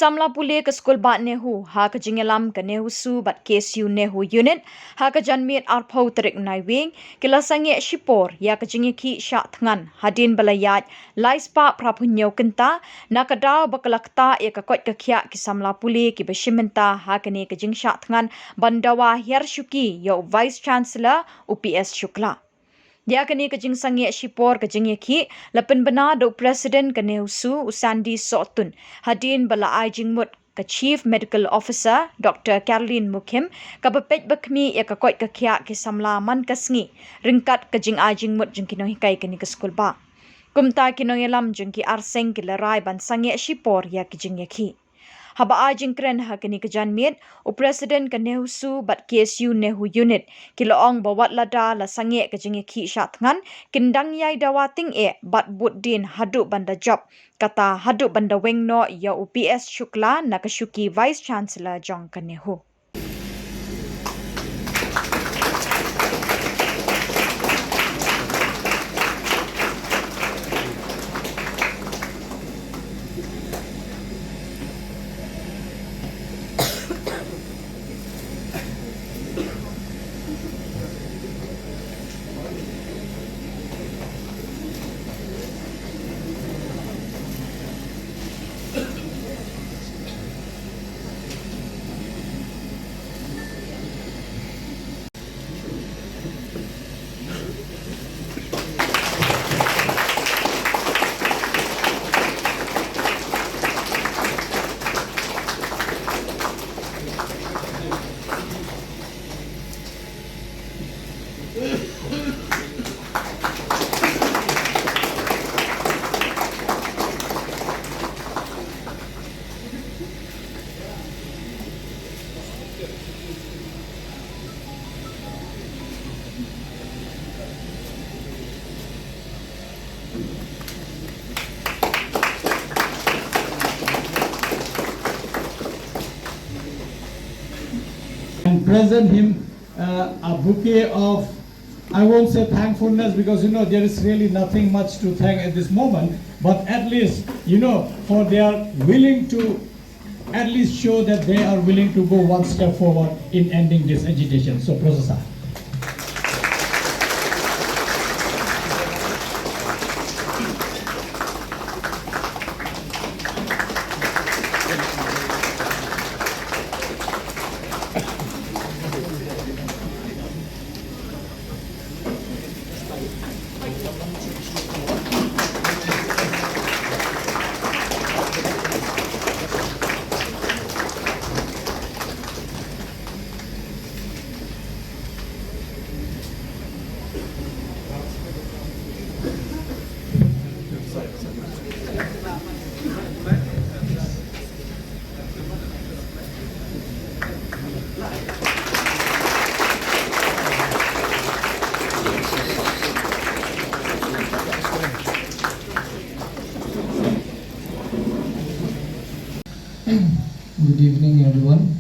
Samla Pule Skulbah Nehu ha jingialam NEHUSU KSU NEHU unit ha janmiet arpau tarik Naiwieng Sangeh Shipor Iakhih Shah Thngan hadien iaid laispa prapunyo kynta nakadaw bakalakta koit khiah Samla Pule kiba bynta ha kane jingshah dawa hiar shuki Vice Chancellor P S Shukla. Dia kini jingsangeh Shipor jingiakhih pynbna do President NEHUSU usandi Sohtun hadien jingmut Chief Medical Officer Dr. Caroline Mukhim kabapet bakmi koit khiah Samla man kasngi ringkat jingmut jingkinohikai kini skulbah. Kumta kinongelam jingki arseng kilarai ban Sangeh Shipor jingiakhih. Haba jingkren hakini janmiet o President NEHUSU KSU NEHU unit kiloong bawat lada la Sangeh Iakhih Shah Thngan kindang yai dawa ting bat but din hadu banda job kata hadu banda wengno ya P S Shukla nakashuki Vice Chancellor jong NEHU. And present him a bouquet of, I won't say thankfulness because there is really nothing much to thank at this moment, but at least for they are willing to at least show that they are willing to go one step forward in ending this agitation. So Professor. Good evening, everyone.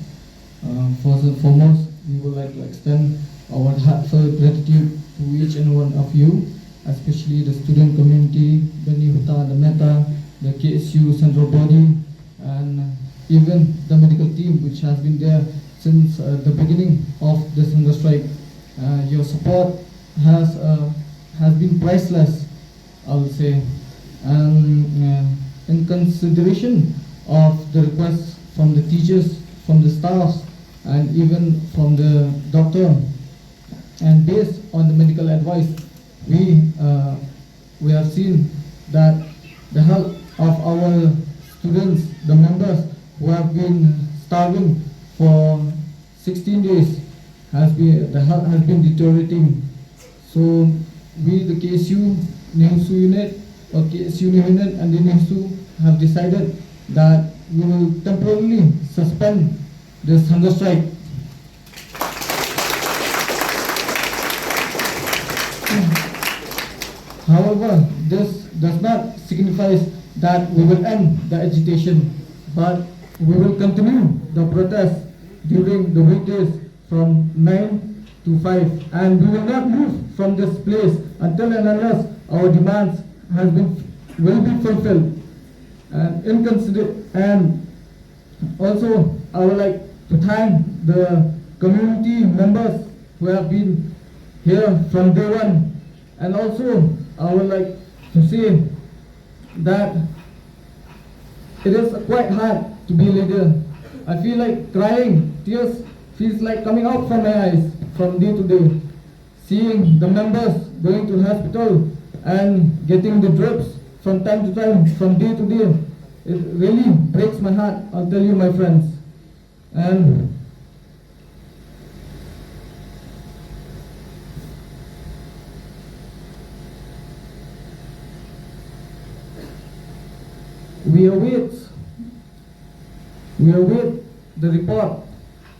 First and foremost, we would like to extend our heartfelt gratitude to each and one of you, especially the student community, the NEHUTA, the META, the KSU central body, and even the medical team, which has been there since the beginning of this hunger strike. Your support has been priceless, I would say, and in consideration of the requests from the teachers, from the staffs, and even from the doctor, and based on the medical advice, we have seen that the health of our students, the members who have been starving for 16 days, the health has been deteriorating. So we, the KSU NEHUSU unit, or KSU NEHU unit, and the NEHUSU have decided that we will temporarily suspend this hunger strike. However, this does not signify that we will end the agitation, but we will continue the protest during the weekdays from 9 to 5, and we will not move from this place until and unless our demands will be fulfilled. And Also, I would like to thank the community members who have been here from day one. And also, I would like to say that it is quite hard to be a leader. I feel like crying, tears feels like coming out from my eyes from day to day. Seeing the members going to hospital and getting the drips from time to time, from day to day, it really breaks my heart, I'll tell you, my friends. And we await the report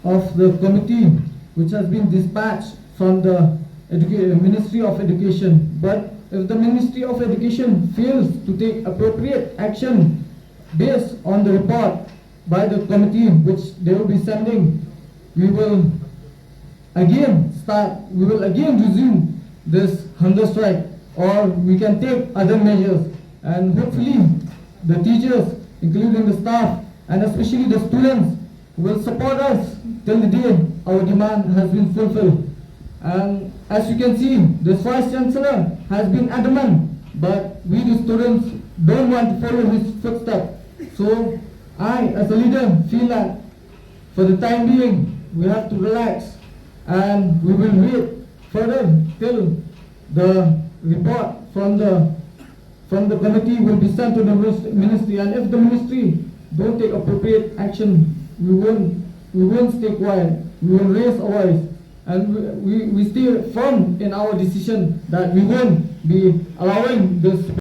of the committee which has been dispatched from the Ministry of Education. But if the Ministry of Education fails to take appropriate action based on the report by the committee which they will be sending, we will again resume this hunger strike, or we can take other measures, and hopefully the teachers, including the staff and especially the students, will support us till the day our demand has been fulfilled. And as you can see, the Vice Chancellor has been adamant, but we the students don't want to follow his footsteps. So I, as a leader, feel that for the time being, we have to relax and we will wait further till the report from the committee will be sent to the ministry. And if the ministry don't take appropriate action, we won't stay quiet. We will raise our voice, and we stay firm in our decision that we won't be allowing this